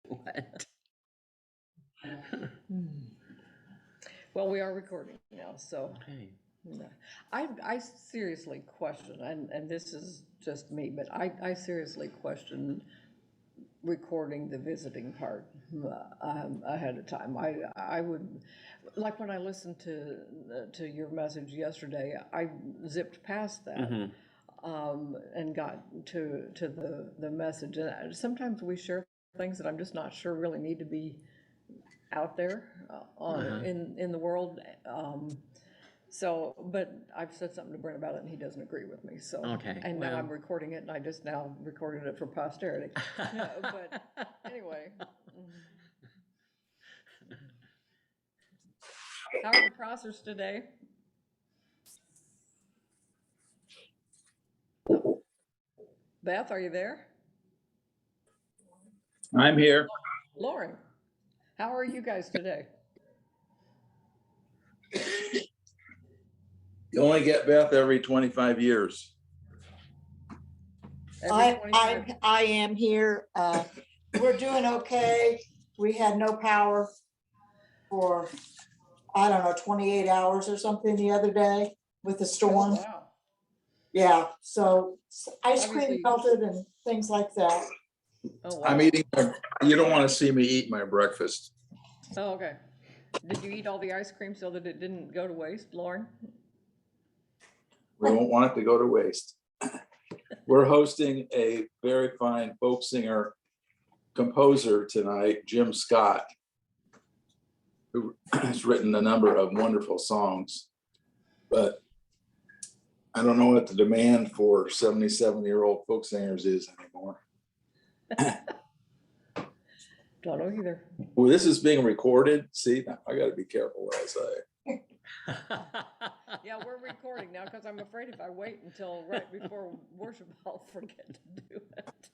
What? Well, we are recording now, so Okay. I seriously question, and this is just me, but I seriously question recording the visiting part ahead of time. I would, like when I listened to your message yesterday, I zipped past that. And got to the message. And sometimes we share things that I'm just not sure really need to be out there in the world. So, but I've said something to Brent about it, and he doesn't agree with me. So, Okay, and now well. I'm recording it, and I just now recorded it for posterity. No, but anyway, how are the processors today? Beth, are you there? I'm here. Lauren, how are you guys today? You only get Beth every 25 years. Every 25? I am here. We're doing okay. We had no power for, I don't know, 28 hours or something the other day with the storm. Oh, wow. Yeah, so ice cream Obviously- melted and things like that. Oh, wow. I'm eating. You don't want to see me eat my breakfast. Oh, okay. Did you eat all the ice cream so that it didn't go to waste, Lauren? We don't want it to go to waste. We're hosting a very fine folk singer composer tonight, Jim Scott, who has written a number of wonderful songs. But I don't know what the demand for 77-year-old folk singers is anymore. Don't know either. Well, this is being recorded. See, I got to be careful what I say. Yeah, we're recording now because I'm afraid if I wait until right before worship, I'll forget to do it.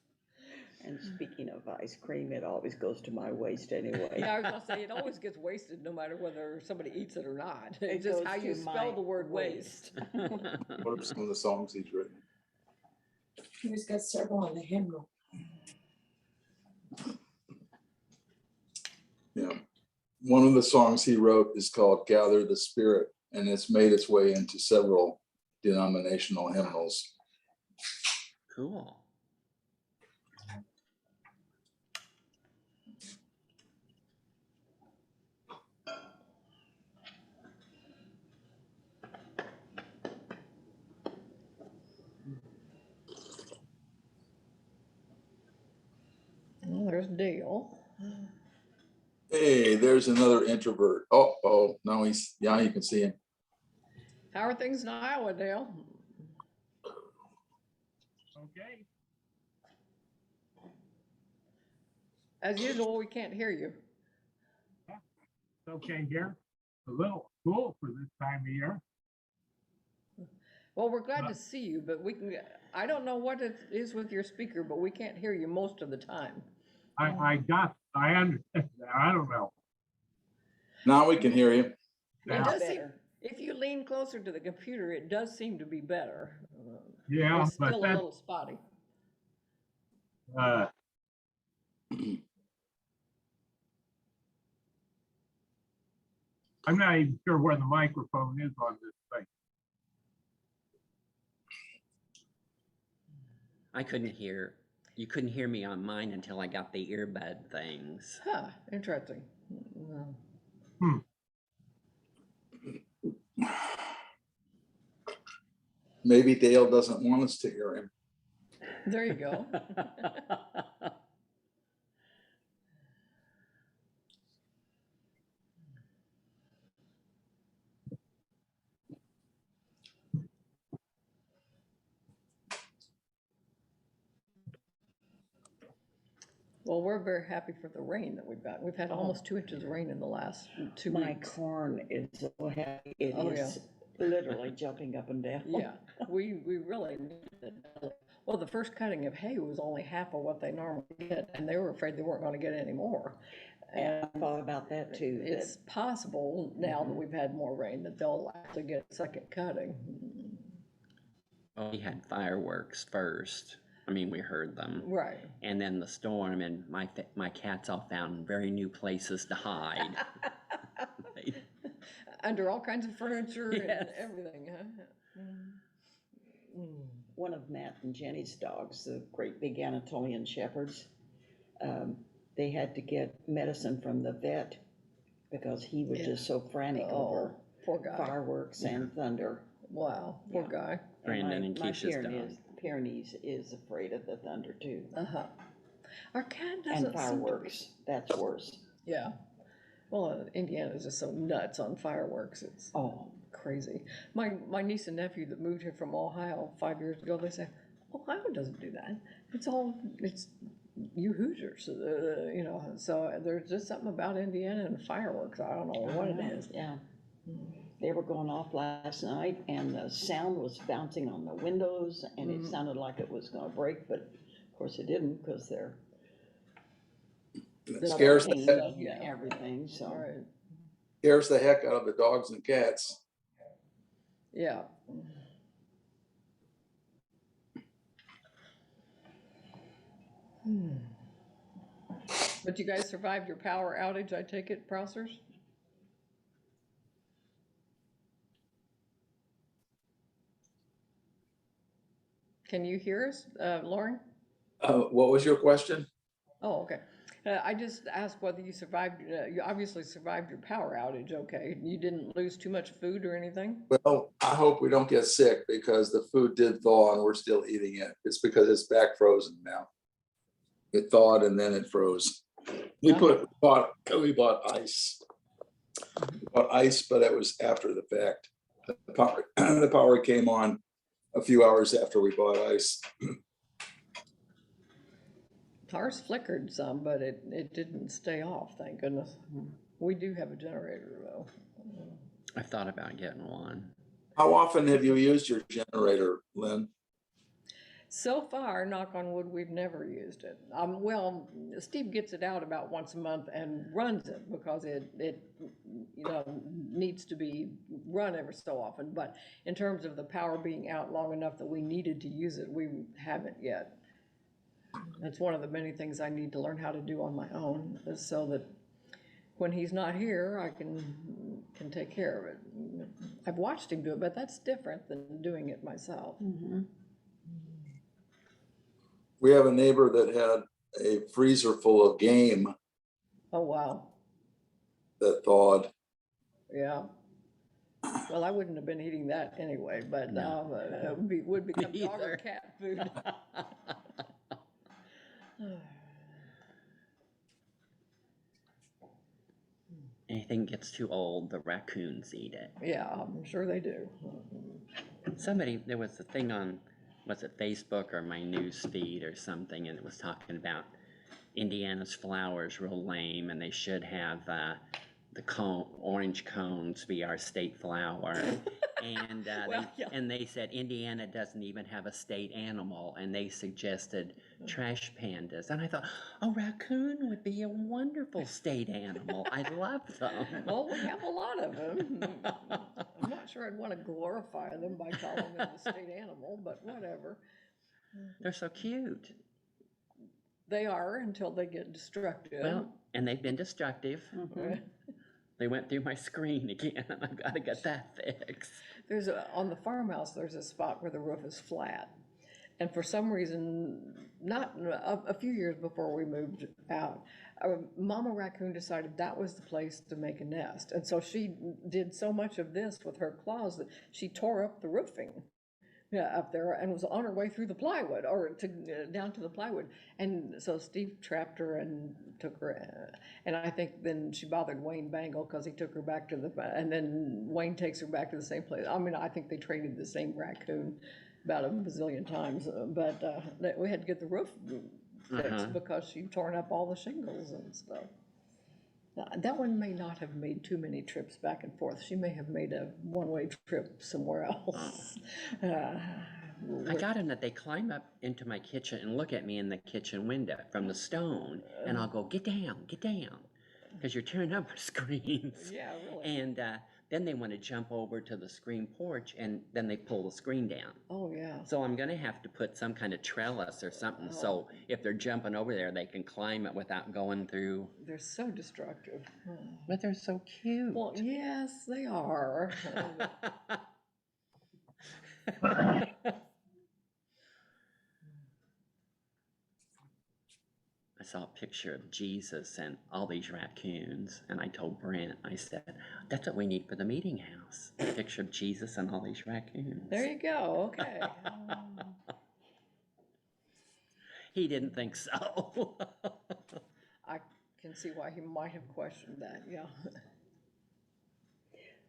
And speaking of ice cream, it always goes to my waste anyway. Yeah, I was gonna say, it always gets wasted no matter whether somebody eats it or not. It It's just goes how you to spell my the word waste. What are some of the songs he's written? He's got several on the hymnal. Yeah. One of the songs he wrote is called Gather the Spirit, and it's made its way into several denominational hymnals. Cool. Well, there's Dale. Hey, there's another introvert. Oh, no, yeah, you can see him. How are things in Iowa, Dale? Okay. As usual, we can't hear you. It's okay here. A little cool for this time of year. Well, we're glad to see you, but I don't know what it is with your speaker, but we can't hear you most of the time. I understand. I don't know. Now we can hear you. It Yeah. does seem, if you lean closer to the computer, it does seem to be better. Yeah, It's but still a that, little spotty. I'm not even sure where the microphone is on this thing. You couldn't hear me on mine until I got the earbud things. Huh, interesting. Maybe Dale doesn't want us to hear him. There you go. Well, we're very happy for the rain that we've got. We've had almost 2 inches of rain in the last 2 My weeks. corn is so happy. It Oh, is literally jumping up and down. Yeah, we really needed it. Well, the first cutting of hay was only half of what they normally get, and they were afraid they weren't going to get any more. And I thought about that too. It's possible now that we've had more rain that they'll actually get a second cutting. Oh, we had fireworks first. I mean, we heard them. Right. And then the storm, and my cats all found very new places to hide. Under all kinds of furniture Yes. and everything, huh? One of Matt and Jenny's dogs, the great big Anatolian shepherds, they had to get medicine from the vet because he was Yeah. just so frantic Oh, over poor guy. fireworks and thunder. Wow, poor Yeah. guy. Brandon and my Keisha's dog. Pyrenees is afraid of the thunder too. Uh-huh. Our cat doesn't And seem to be. fireworks, that's worse. Yeah. Well, Indiana's just so nuts on fireworks. It's Oh, crazy. My niece and nephew that moved here from Ohio 5 years ago, they say, Ohio doesn't do that. It's you Hoosiers, so there's just something about Indiana and fireworks. I don't know what it is. yeah. They were going off last night and the sound was bouncing on the windows and it sounded like it was gonna break, but of course it didn't because they're It scares the heck, painting and everything, so. All right. scares the heck out of the dogs and cats. Yeah. But you guys survived your power outage, I take it, Prousers? Can you hear us, Lauren? What was your question? Oh, okay. I just asked whether you survived, you obviously survived your power outage, okay? You didn't lose too much food or anything? Well, I hope we don't get sick because the food did thaw and we're still eating it. It's because it's back frozen now. It thawed and then it froze. We bought ice. We bought ice, but it was after the fact. The power came on a few hours after we bought ice. Ours flickered some, but it didn't stay off, thank goodness. We do have a generator though. I thought about getting one. How often have you used your generator, Lynn? So far, knock on wood, we've never used it. Well, Steve gets it out about once a month and runs it because it needs to be run every so often. But in terms of the power being out long enough that we needed to use it, we haven't yet. That's one of the many things I need to learn how to do on my own, is so that when he's not here, I can take care of it. I've watched him do it, but that's different than doing it myself. We have a neighbor that had a freezer full of game Oh, wow. that thawed. Yeah. Well, I wouldn't have been eating that anyway, but it would become Me dog or either. cat food. Anything gets too old, the raccoons eat it. Yeah, I'm sure they do. There was a thing on, was it Facebook or my news feed or something, and it was talking about Indiana's flowers real lame, and they should have the orange cones be our state flower. And Well, yeah. they said Indiana doesn't even have a state animal, and they suggested trash pandas. And I thought, a raccoon would be a wonderful state animal. I love them. Well, we have a lot of them. I'm not sure I'd want to glorify them by calling them a state animal, but whatever. They're so cute. They are until they get destructive. Well, and they've been destructive. They went through my screen again, and I've got to get that fixed. On the farmhouse, there's a spot where the roof is flat. And for some reason, not a few years before we moved out, Mama Raccoon decided that was the place to make a nest. And so she did so much of this with her claws that she tore up the roofing up there and was on her way through the plywood or down to the plywood. And so Steve trapped her and took her. And I think then she bothered Wayne Bangle because he took her back to and then Wayne takes her back to the same place. I mean, I think they traded the same raccoon about a bazillion times, but we had to get the roof fixed because she'd torn up all the shingles and stuff. That one may not have made too many trips back and forth. She may have made a one-way trip somewhere else. I got them that they climb up into my kitchen and look at me in the kitchen window from the stone, and I'll go, get down, because you're tearing up our screens. Yeah, really. And then they want to jump over to the screen porch and then they pull the screen down. Oh, yeah. So I'm gonna have to put some kind of trellis or something, so if they're jumping over there, they can climb it without going through. They're so destructive. But they're so cute. Well, yes, they are. I saw a picture of Jesus and all these raccoons, and I told Brent, I said, that's what we need for the meeting house, a picture of Jesus and all these raccoons. There you go, okay. He didn't think so. I can see why he might have questioned that, yeah.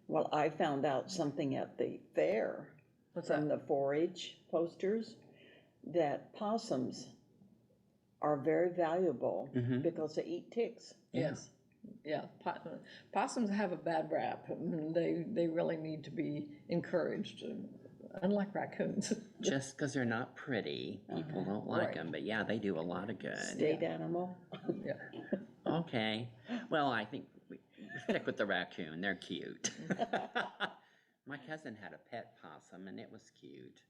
Well, I found out something at the fair What's from that? the 4-H posters, that possums are very valuable Mhm. because they eat ticks. Yes, yeah. Possums have a bad rap. They really need to be encouraged, unlike raccoons. Just because they're not pretty, people don't like Right. them, but yeah, they do a lot of good. State animal. Yeah. Okay, well, I think we stick with the raccoon, they're cute. My cousin had a pet possum and it was cute.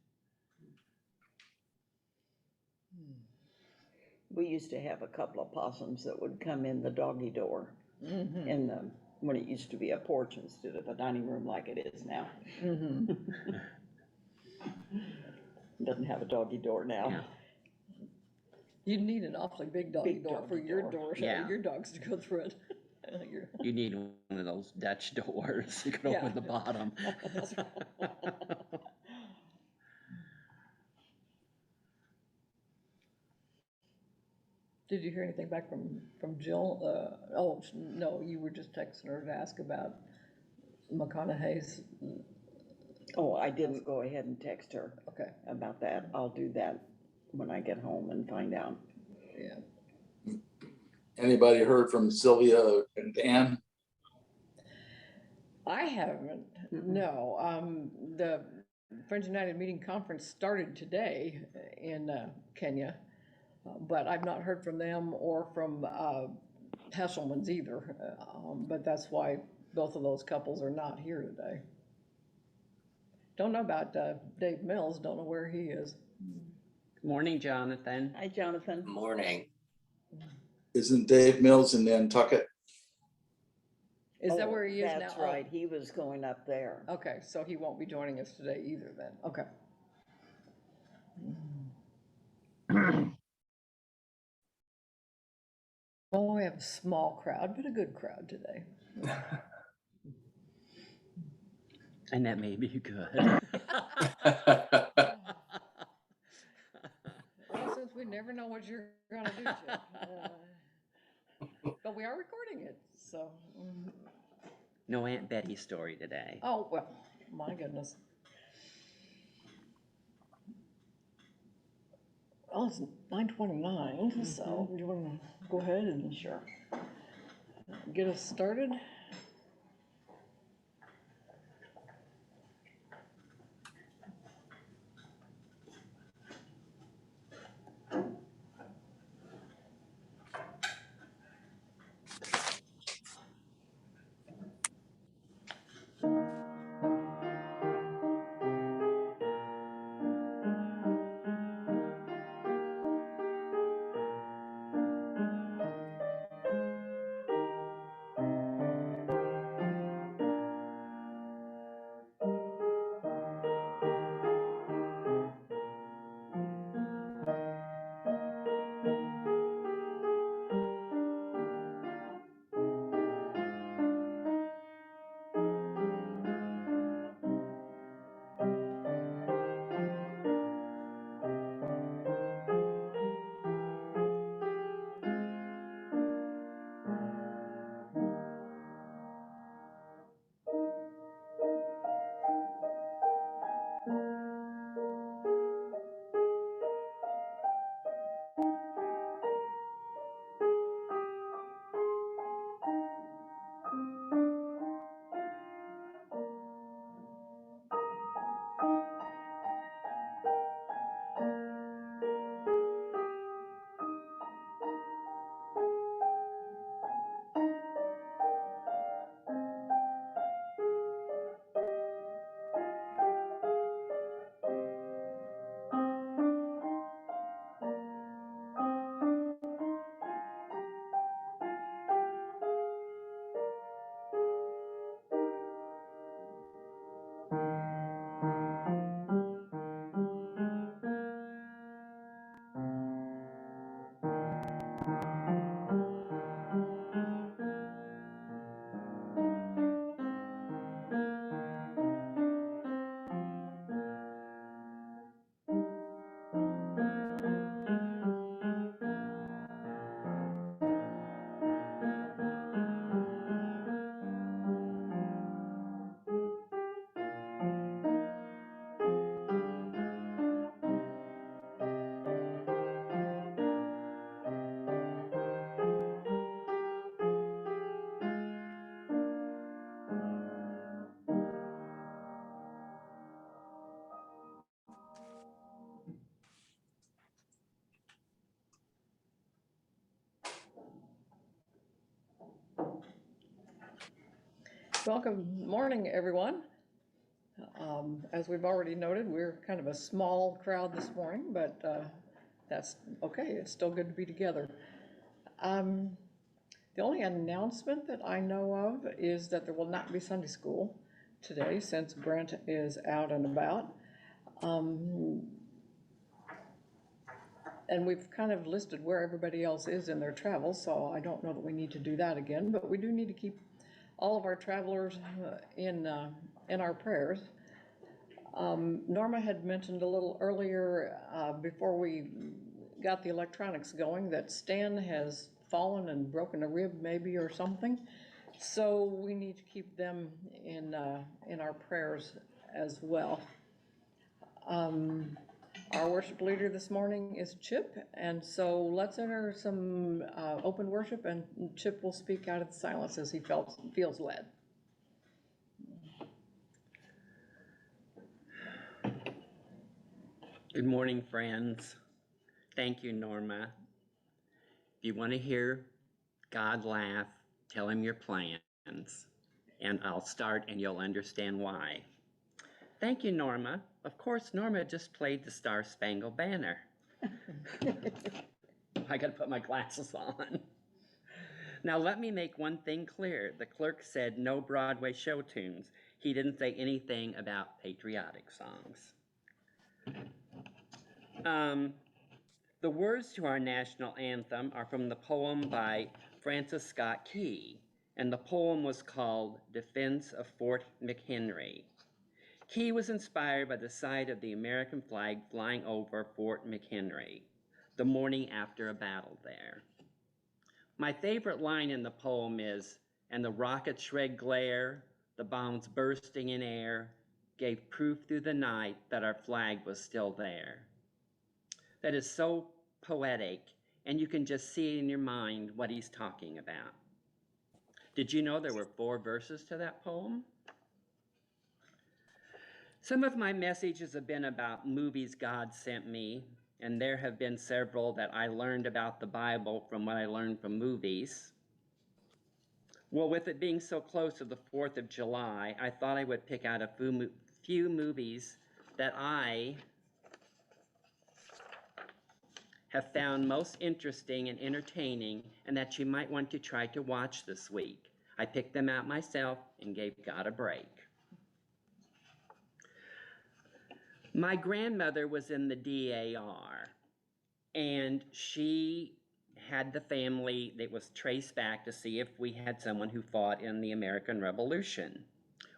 We used to have a couple of possums that would come in the doggy door Mm-hmm. in the, when it used to be a porch instead of a dining room like it is now. Mm-hmm. Doesn't have a doggy door now. Yeah. You'd need an awfully big doggy Big door for doggy your door. door, Yeah. your dogs to go through it. You need one of those Dutch doors, you can Yeah. open the bottom. Did you hear anything back from Jill? No, you were just texting her to ask about McConaughey's, Oh, I didn't go ahead and text her okay, about that. I'll do that when I get home and find out. yeah. Anybody heard from Sylvia and Dan? I haven't, no. The Friends United Meeting Conference started today in Kenya, but I've not heard from them or from Hesselman's either. But that's why both of those couples are not here today. Don't know about Dave Mills, don't know where he is. Morning, Jonathan. Hi, Jonathan. Morning. Isn't Dave Mills in Nantucket? Is that Oh, where he is now? That's right, he was going up there. Okay, so he won't be joining us today either then, okay. Well, we have a small crowd, but a good crowd today. And that may be good. Well, since we never know what you're gonna do, Chip. But we are recording it, so. No Aunt Betty story today. Oh, well, my goodness. Oh, it's 9:29, so do you wanna go ahead and Sure. get us started? Welcome, morning, everyone. As we've already noted, we're kind of a small crowd this morning, but that's okay. It's still good to be together. The only announcement that I know of is that there will not be Sunday school today since Brent is out and about. And we've kind of listed where everybody else is in their travels, so I don't know that we need to do that again, but we do need to keep all of our travelers in our prayers. Norma had mentioned a little earlier, before we got the electronics going, that Stan has fallen and broken a rib maybe or something. So we need to keep them in our prayers as well. Our worship leader this morning is Chip, and so let's enter some open worship, and Chip will speak out of the silence as he feels led. Good morning, friends. Thank you, Norma. If you want to hear God laugh, tell him your plans, and I'll start and you'll understand why. Thank you, Norma. Of course, Norma just played the Star Spangled Banner. I gotta put my glasses on. Now let me make one thing clear. The clerk said no Broadway show tunes. He didn't say anything about patriotic songs. The words to our national anthem are from the poem by Francis Scott Key, and the poem was called Defense of Fort McHenry. Key was inspired by the sight of the American flag flying over Fort McHenry the morning after a battle there. My favorite line in the poem is, "And the rocket's red glare, the bombs bursting in air, gave proof through the night that our flag was still there." That is so poetic, and you can just see in your mind what he's talking about. Did you know there were 4 verses to that poem? Some of my messages have been about movies God sent me, and there have been several that I learned about the Bible from what I learned from movies. Well, with it being so close to the 4th of July, I thought I would pick out a few movies that I have found most interesting and entertaining, and that you might want to try to watch this week. I picked them out myself and gave God a break. My grandmother was in the DAR, and she had the family that was traced back to see if we had someone who fought in the American Revolution.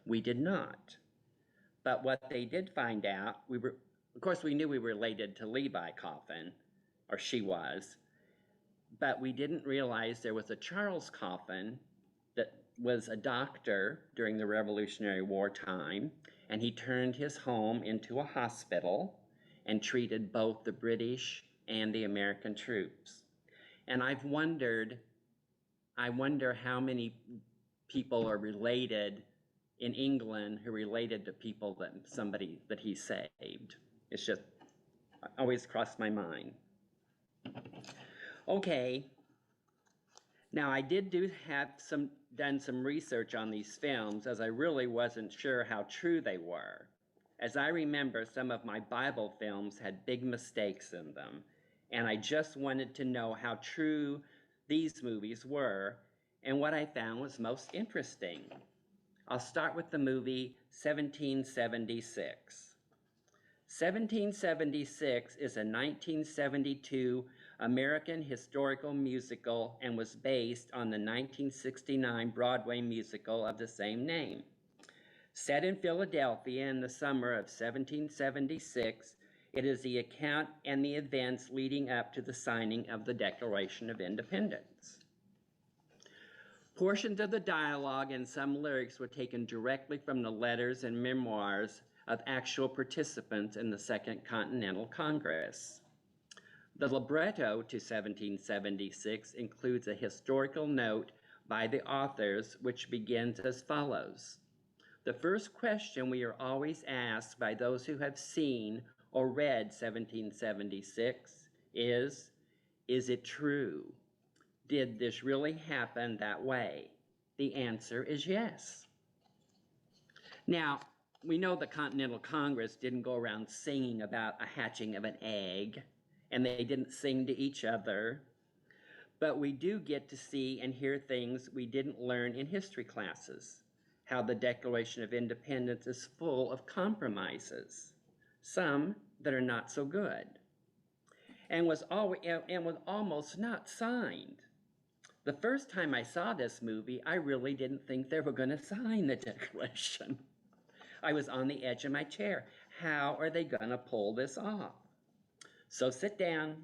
We did not. But what they did find out, of course, we knew we were related to Levi Coffin, or she was, but we didn't realize there was a Charles Coffin that was a doctor during the Revolutionary War time, and he turned his home into a hospital and treated both the British and the American troops. And I wonder how many people are related in England who related to people that he saved. It's just always crossed my mind. Okay, now I did done some research on these films, as I really wasn't sure how true they were. As I remember, some of my Bible films had big mistakes in them, and I just wanted to know how true these movies were, and what I found was most interesting. I'll start with the movie 1776. 1776 is a 1972 American historical musical and was based on the 1969 Broadway musical of the same name. Set in Philadelphia in the summer of 1776, it is the account and the events leading up to the signing of the Declaration of Independence. Portions of the dialogue and some lyrics were taken directly from the letters and memoirs of actual participants in the Second Continental Congress. The libretto to 1776 includes a historical note by the authors, which begins as follows. The first question we are always asked by those who have seen or read 1776 is it true? Did this really happen that way? The answer is yes. Now, we know the Continental Congress didn't go around singing about a hatching of an egg, and they didn't sing to each other, but we do get to see and hear things we didn't learn in history classes, how the Declaration of Independence is full of compromises, some that are not so good, and was almost not signed. The first time I saw this movie, I really didn't think they were going to sign the Declaration. I was on the edge of my chair. How are they going to pull this off? So sit down,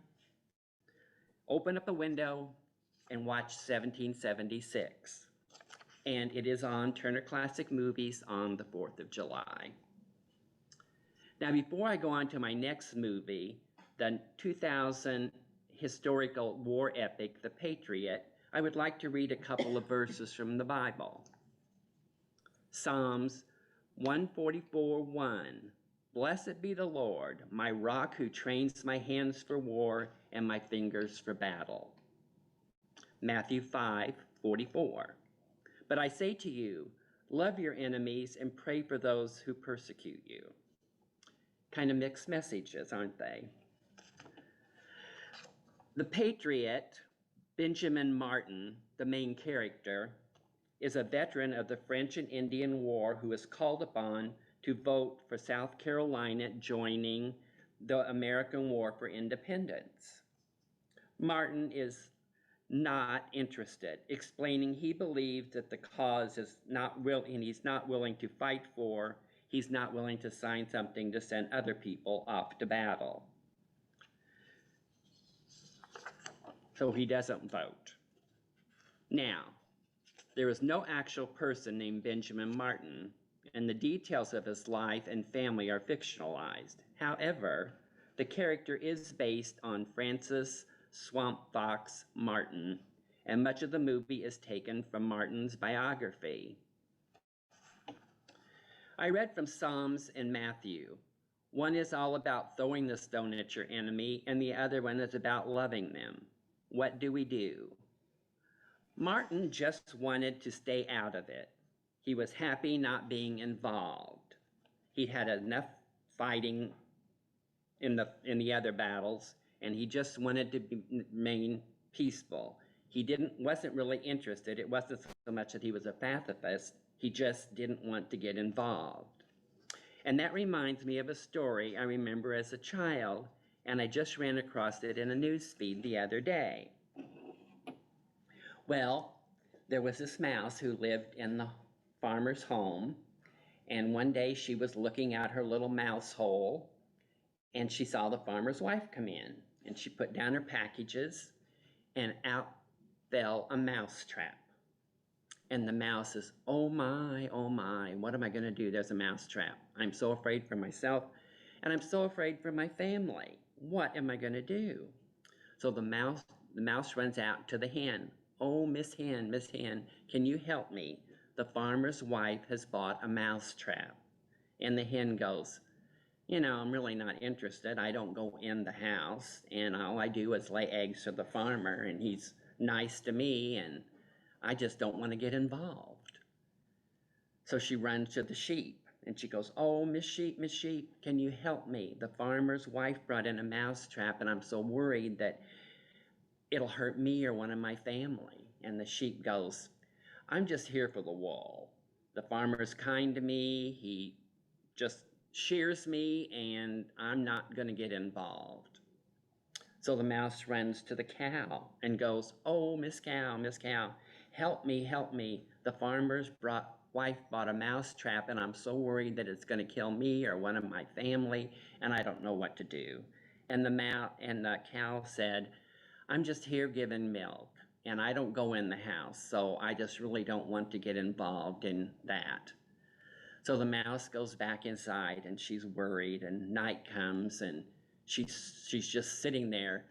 open up a window, and watch 1776. And it is on Turner Classic Movies on the 4th of July. Now, before I go on to my next movie, the 2000 historical war epic, The Patriot, I would like to read a couple of verses from the Bible. Psalms 144:1. Blessed be the Lord, my rock who trains my hands for war and my fingers for battle. Matthew 5:44. But I say to you, love your enemies and pray for those who persecute you. Kind of mixed messages, aren't they? The Patriot, Benjamin Martin, the main character, is a veteran of the French and Indian War who is called upon to vote for South Carolina joining the American War for Independence. Martin is not interested, explaining he believes that the cause is not and he's not willing to fight for, he's not willing to sign something to send other people off to battle. So he doesn't vote. Now, there is no actual person named Benjamin Martin, and the details of his life and family are fictionalized. However, the character is based on Francis Swamp Fox Martin, and much of the movie is taken from Martin's biography. I read from Psalms and Matthew. One is all about throwing the stone at your enemy, and the other one is about loving them. What do we do? Martin just wanted to stay out of it. He was happy not being involved. He'd had enough fighting in the other battles, and he just wanted to remain peaceful. He wasn't really interested. It wasn't so much that he was a pacifist. He just didn't want to get involved. And that reminds me of a story I remember as a child, and I just ran across it in a news feed the other day. Well, there was this mouse who lived in the farmer's home, and one day she was looking out her little mouse hole, and she saw the farmer's wife come in, and she put down her packages, and out fell a mouse trap. And the mouse is, oh my, what am I going to do? There's a mouse trap. I'm so afraid for myself, and I'm so afraid for my family. What am I going to do? So the mouse runs out to the hen. Oh, Miss Hen, can you help me? The farmer's wife has bought a mouse trap. And the hen goes, I'm really not interested. I don't go in the house, and all I do is lay eggs for the farmer, and he's nice to me, and I just don't want to get involved. So she runs to the sheep, and she goes, oh, Miss Sheep, can you help me? The farmer's wife brought in a mouse trap, and I'm so worried that it'll hurt me or one of my family. And the sheep goes, I'm just here for the wool. The farmer's kind to me. He just shears me, and I'm not going to get involved. So the mouse runs to the cow and goes, oh, Miss Cow, help me. The farmer's wife bought a mouse trap, and I'm so worried that it's going to kill me or one of my family, and I don't know what to do. And the cow said, I'm just here giving milk, and I don't go in the house, so I just really don't want to get involved in that. So the mouse goes back inside, and she's worried, and night comes, and she's just sitting there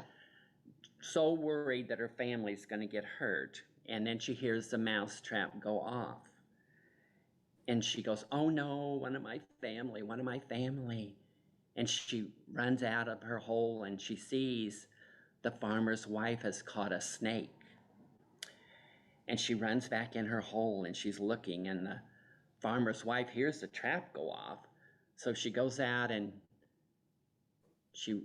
so worried that her family's going to get hurt. And then she hears the mouse trap go off. And she goes, oh no, one of my family. And she runs out of her hole, and she sees the farmer's wife has caught a snake. And she runs back in her hole, and she's looking, and the farmer's wife hears the trap go off. So she goes out and she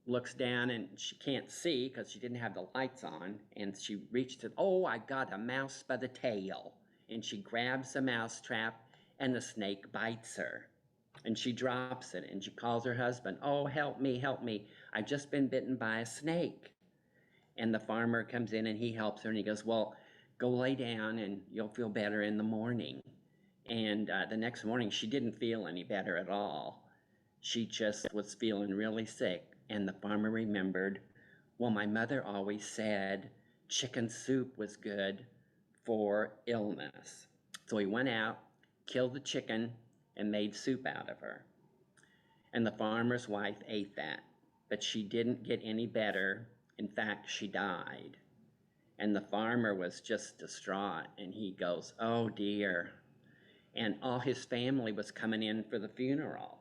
looks down and she can't see because she didn't have the lights on. And she reached it, oh, I got a mouse by the tail. And she grabs the mouse trap and the snake bites her. And she drops it and she calls her husband, oh, help me, help me. I've just been bitten by a snake. And the farmer comes in and he helps her and he goes, well, go lay down and you'll feel better in the morning. And the next morning she didn't feel any better at all. She just was feeling really sick. And the farmer remembered, well, my mother always said chicken soup was good for illness. So he went out, killed the chicken, and made soup out of her. And the farmer's wife ate that, but she didn't get any better. In fact, she died. And the farmer was just distraught, and he goes, oh dear. And all his family was coming in for the funeral.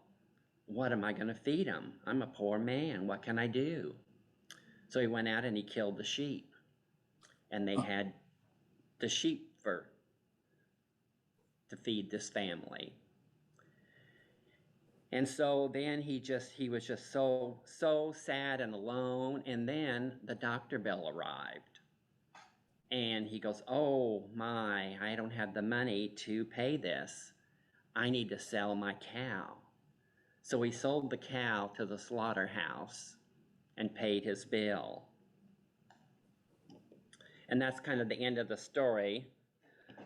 What am I going to feed them? I'm a poor man. What can I do? So he went out and he killed the sheep. And they had the sheep to feed this family. And so then he was just so sad and alone. And then the doctor bill arrived. And he goes, oh my, I don't have the money to pay this. I need to sell my cow. So he sold the cow to the slaughterhouse and paid his bill. And that's kind of the end of the story.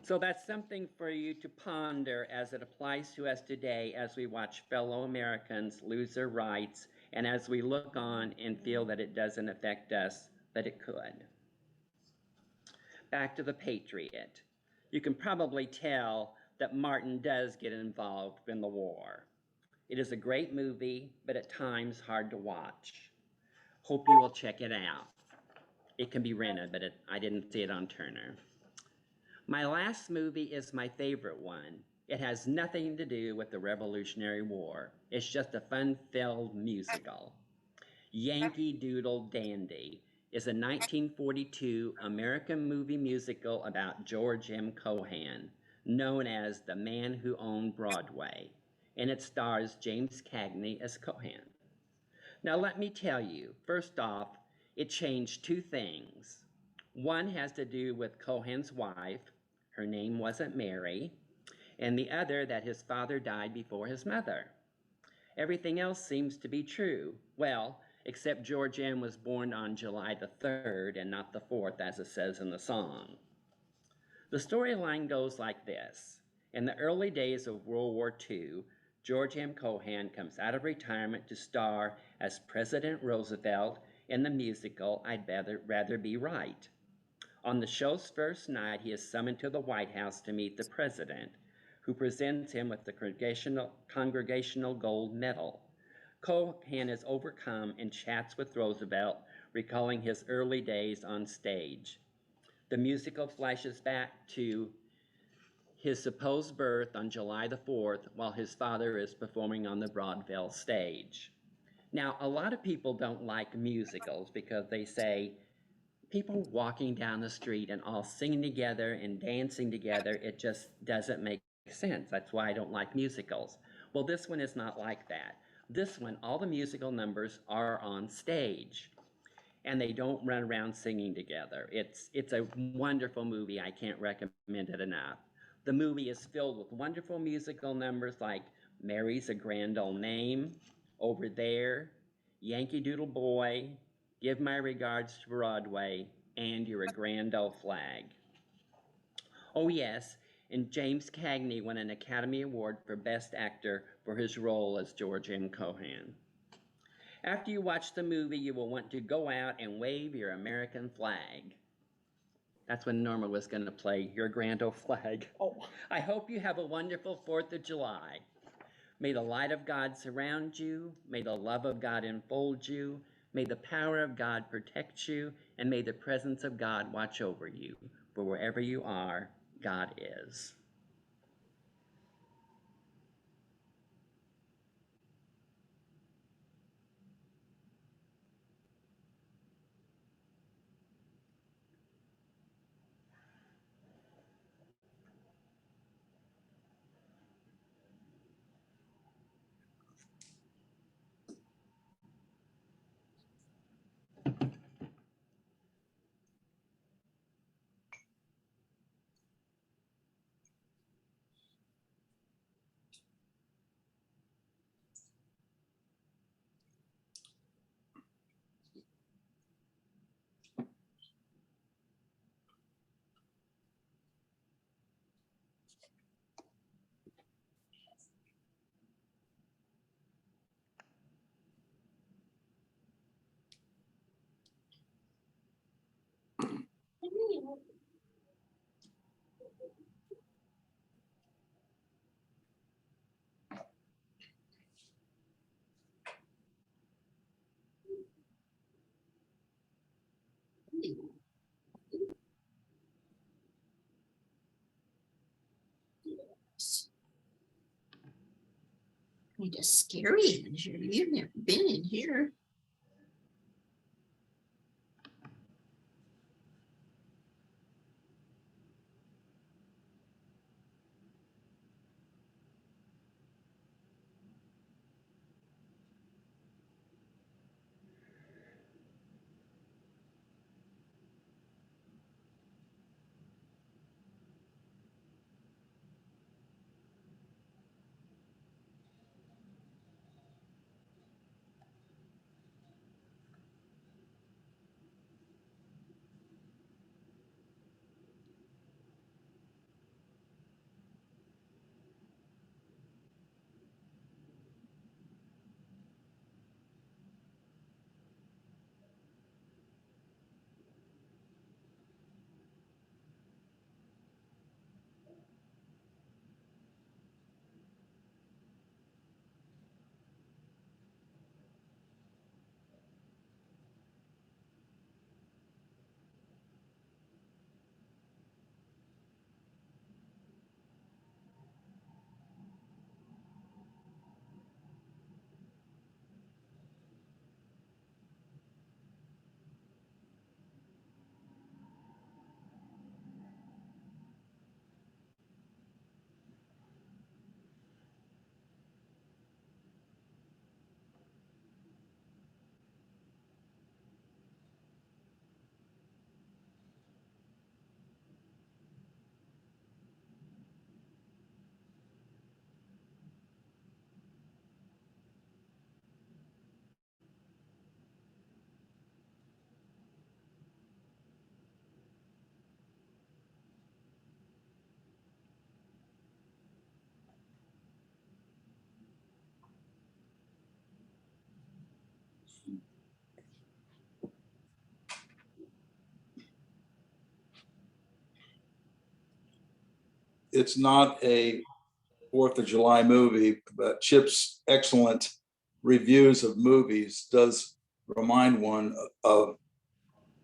So that's something for you to ponder as it applies to us today as we watch fellow Americans lose their rights and as we look on and feel that it doesn't affect us, but it could. Back to the Patriot. You can probably tell that Martin does get involved in the war. It is a great movie, but at times hard to watch. Hope you will check it out. It can be rented, but I didn't see it on Turner. My last movie is my favorite one. It has nothing to do with the Revolutionary War. It's just a fun-filled musical. Yankee Doodle Dandy is a 1942 American movie musical about George M. Cohan, known as the man who owned Broadway, and it stars James Cagney as Cohan. Now let me tell you, first off, it changed two things. One has to do with Cohan's wife. Her name wasn't Mary, and the other that his father died before his mother. Everything else seems to be true. Well, except George M. was born on July the 3rd and not the 4th, as it says in the song. The storyline goes like this. In the early days of World War II, George M. Cohan comes out of retirement to star as President Roosevelt in the musical I'd Rather Be Right. On the show's first night, he is summoned to the White House to meet the president, who presents him with the Congressional Gold Medal. Cohan is overcome and chats with Roosevelt, recalling his early days on stage. The musical flashes back to his supposed birth on July the 4th, while his father is performing on the Broadway stage. Now, a lot of people don't like musicals because they say, people walking down the street and all singing together and dancing together, it just doesn't make sense. That's why I don't like musicals. Well, this one is not like that. This one, all the musical numbers are on stage and they don't run around singing together. It's a wonderful movie. I can't recommend it enough. The movie is filled with wonderful musical numbers like Mary's a Grand Old Name, Over There, Yankee Doodle Boy, Give My Regards to Broadway, and You're a Grand Old Flag. Oh yes, and James Cagney won an Academy Award for Best Actor for his role as George M. Cohan. After you watch the movie, you will want to go out and wave your American flag. That's when Norma was going to play Your Grand Old Flag. Oh, I hope you have a wonderful 4th of July. May the light of God surround you. May the love of God enfold you. May the power of God protect you, and may the presence of God watch over you. For wherever you are, God is. Kind of scary in here. You've never been in here. It's not a 4th of July movie, but Chip's excellent reviews of movies does remind one of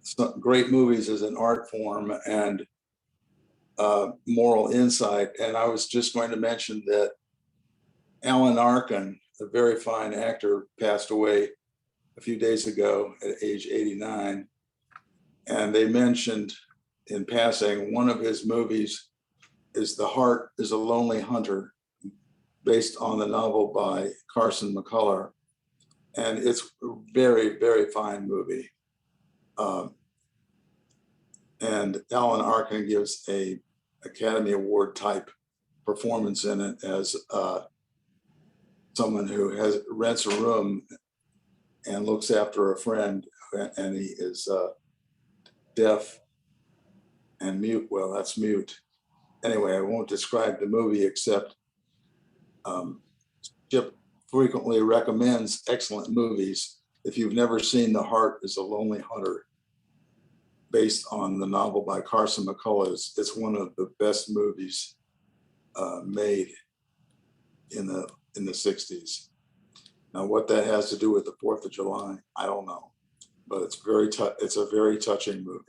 some great movies as an art form and moral insight. And I was just going to mention that Alan Arkin, a very fine actor, passed away a few days ago at age 89. And they mentioned in passing, one of his movies is The Heart is a Lonely Hunter, based on the novel by Carson McCullers. And it's a very, very fine movie. And Alan Arkin gives a Academy Award type performance in it as someone who rents a room and looks after a friend, and he is deaf and mute. Well, that's mute. Anyway, I won't describe the movie except Chip frequently recommends excellent movies. If you've never seen The Heart is a Lonely Hunter, based on the novel by Carson McCullers, it's one of the best movies made in the 60s. Now, what that has to do with the 4th of July, I don't know, but it's a very touching movie.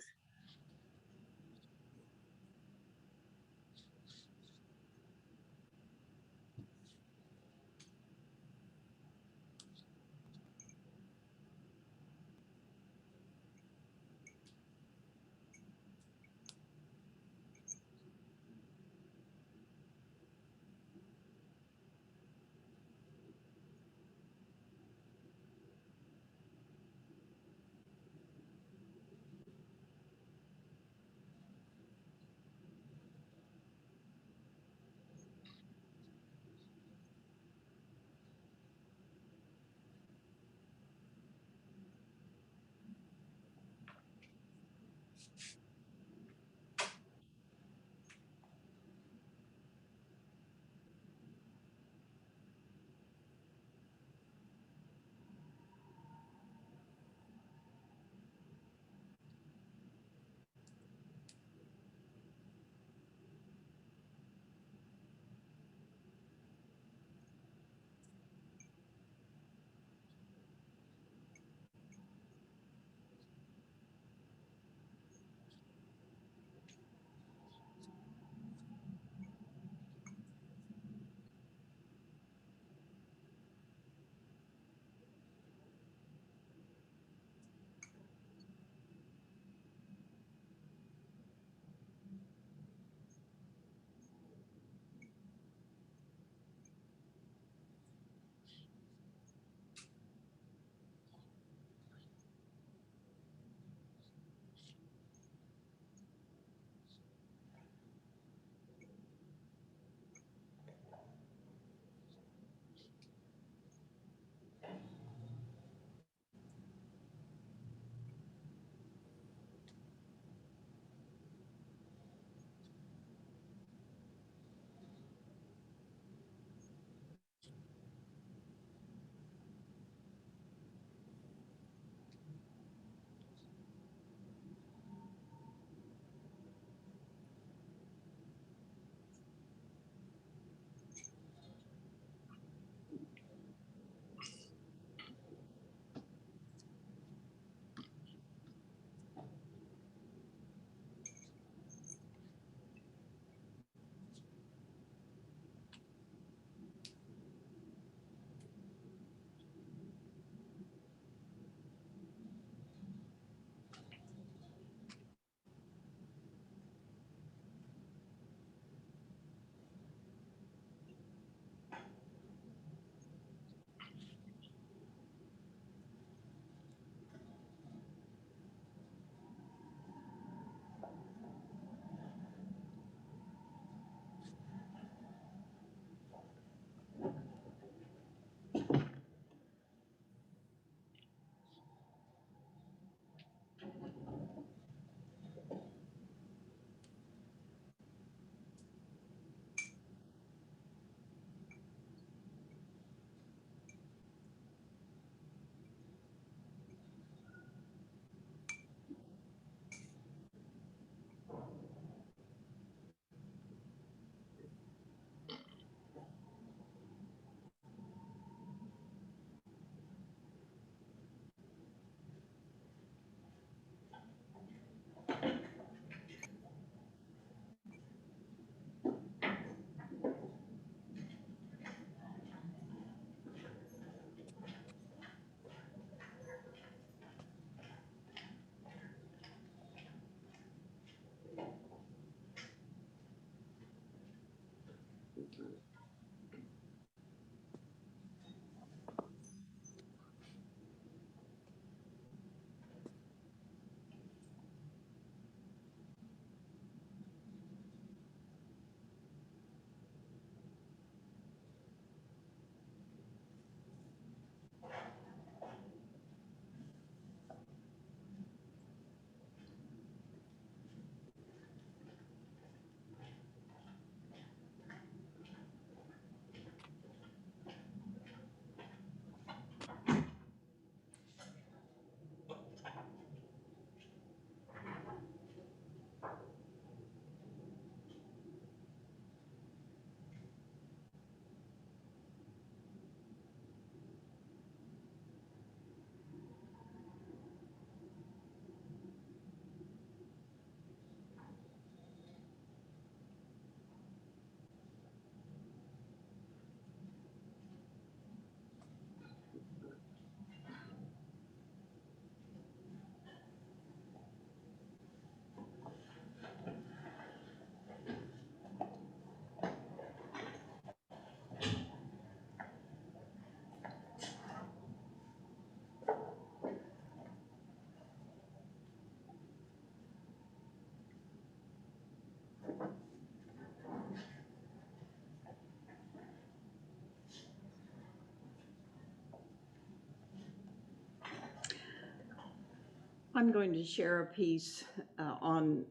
I'm going to share a piece on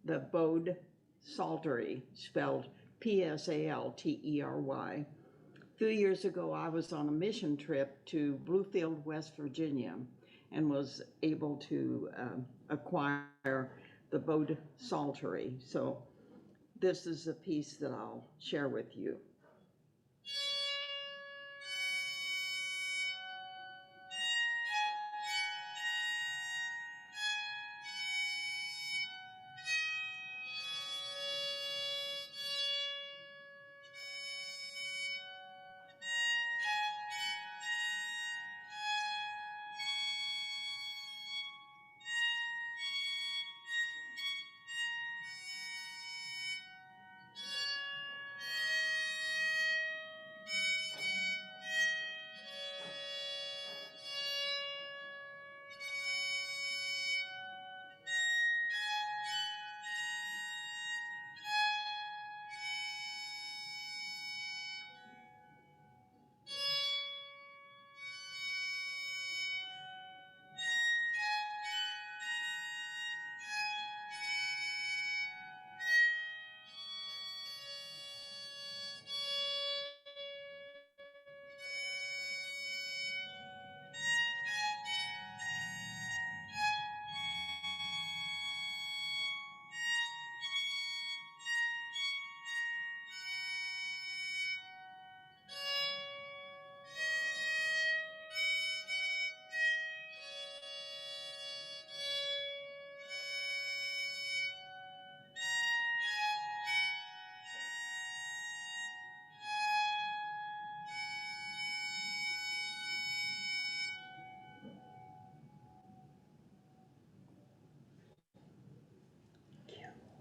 the Bode Psaltery, spelled Psaltery. A few years ago, I was on a mission trip to Bluefield, West Virginia, and was able to acquire the Bode Psaltery. So this is a piece that I'll share with you.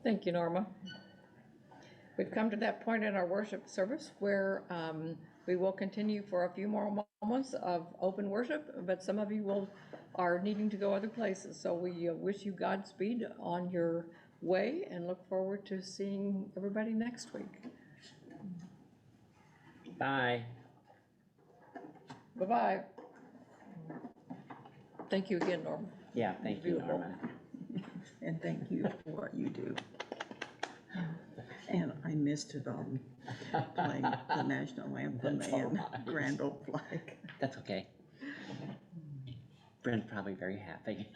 Thank you, Norma. We've come to that point in our worship service where we will continue for a few more moments of open worship, but some of you are needing to go other places. So we wish you Godspeed on your way and look forward to seeing everybody next week. Bye. Bye-bye. Thank you again, Norma. Yeah, thank you, Beautiful. Norma. And thank you for what you do. And I missed it on playing the national anthem That's all and right. Grand Old Flag. That's okay. Brent's probably very happy.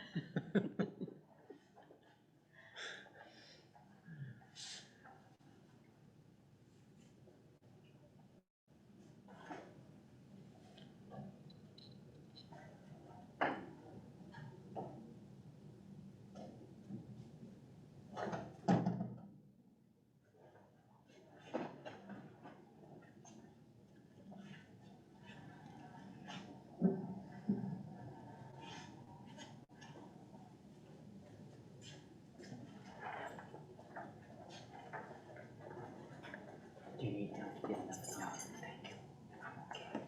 Do you need to get enough? No, thank you. I'm okay.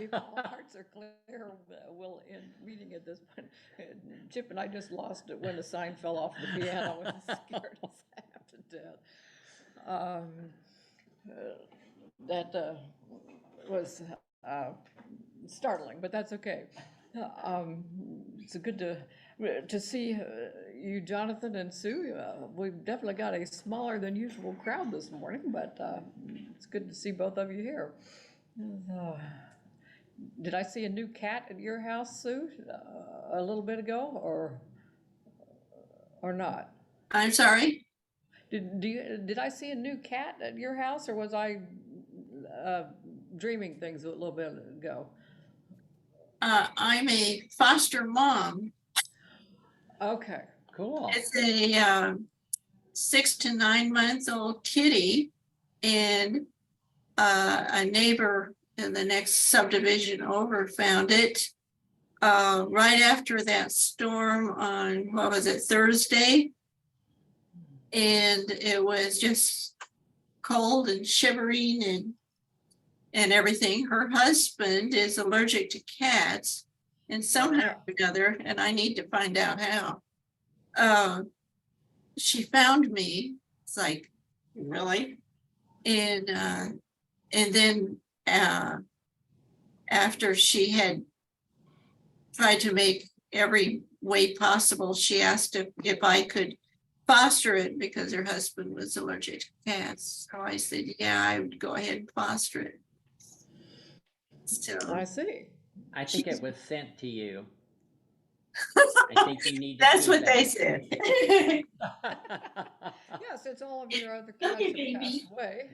if all hearts are clear, we'll end meeting at this point. Chip and I just lost it when the sign fell off the piano and scared us half to death. That was startling, but that's okay. It's good to see you, Jonathan and Sue. We've definitely got a smaller than usual crowd this morning, but it's good to see both of you here. Did I see a new cat at your house, Sue, a little bit ago, or not? I'm sorry. Did I see a new cat at your house, or was I dreaming things a little bit ago? I'm a foster mom. Okay. Cool. It's a 6 to 9 month old kitty, and a neighbor in the next subdivision over found it right after that storm on, what was it, Thursday? And it was just cold and shivering and everything. Her husband is allergic to cats and somehow or another, and I need to find out how. She found me. It's like, really? And then after she had tried to make every way possible, she asked if I could foster it because her husband was allergic to cats. So I said, yeah, I would go ahead and foster it. So I see. I think it was sent to you. I think you need to that's do what they that. said. Yes, it's all of your other Love cats you, have baby. passed away.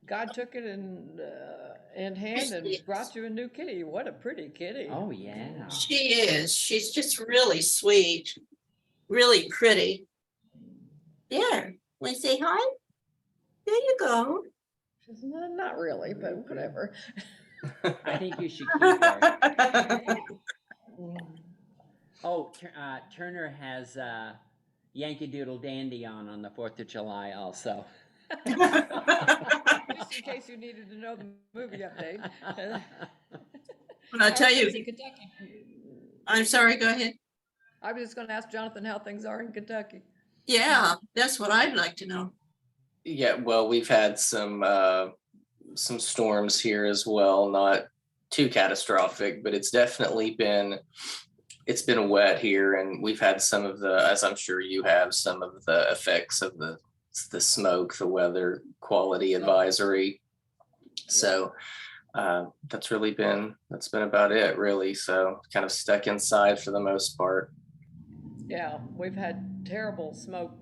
God took it in hand and brought you a new kitty. What a pretty kitty. Oh, yeah. She is. She's just really sweet, really pretty. There, want to say hi? There you go. She's not really, but whatever. I think you should keep her. Oh, Turner has Yankee Doodle Dandy on the 4th of July also. Just in case you needed to know the movie update. But I'll tell How are things you, in Kentucky? I'm sorry, go ahead. I was just going to ask Jonathan how things are in Kentucky. Yeah, that's what I'd like to know. Yeah, well, we've had some storms here as well, not too catastrophic, but it's definitely been wet here, and we've had some of the, as I'm sure you have, some of the effects of the smoke, the weather quality advisory. So that's been about it, really. So kind of stuck inside for the most part. Yeah, we've had terrible smoke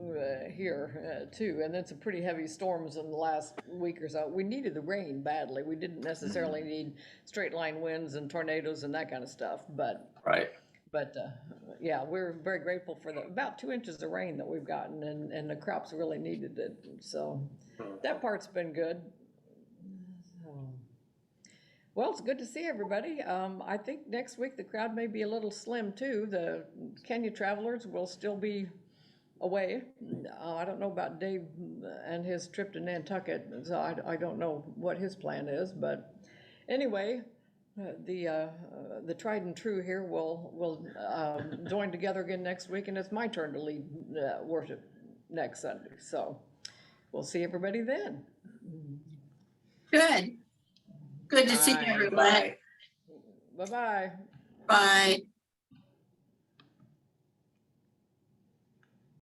here too, and then some pretty heavy storms in the last week or so. We needed the rain badly. We didn't necessarily need straight line winds and tornadoes and that kind of stuff, but Right. Yeah, we're very grateful for the about 2 inches of rain that we've gotten, and the crops really needed it. So that part's been good. Well, it's good to see everybody. I think next week the crowd may be a little slim too. The Kenya travelers will still be away. I don't know about Dave and his trip to Nantucket, so I don't know what his plan is. But anyway, the tried and true here will join together again next week, and it's my turn to lead worship next Sunday. So we'll see everybody then. Good. Good to see Bye. everyone. Bye. Bye-bye. Bye.